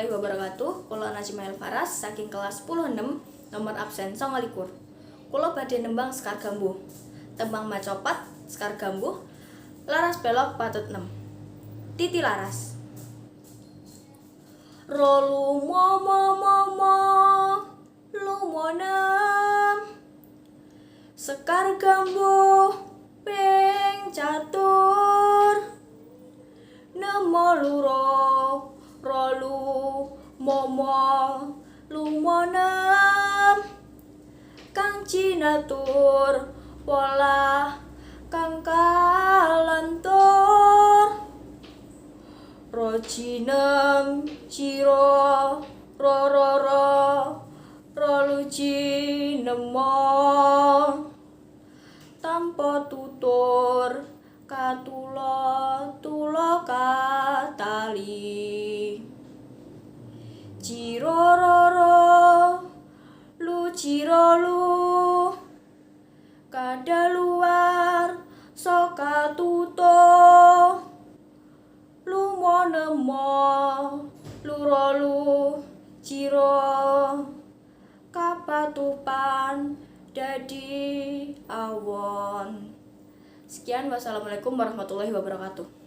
warahmatullahi wabarakatuh. Kula Najma Faras saking kelas 10 nomor absen 29. Kula badhe nembang Sekar Gambuh. Tembang macopat Sekar Gambuh. Laras belok patut 6. Titi Laras. Rolu momo lumonem Sekar Gambuh ping catur nemo luro rolu momo lumonem kang cinatur pola kang kalentur rojinem ciro rolu cinemo tanpa tutur tulo katali cirororo lu kadaluar soka tuto lumonemo lurolu ciro kapatupan dadi awon. Sekian, wassalamualaikum warahmatullahi wabarakatuh.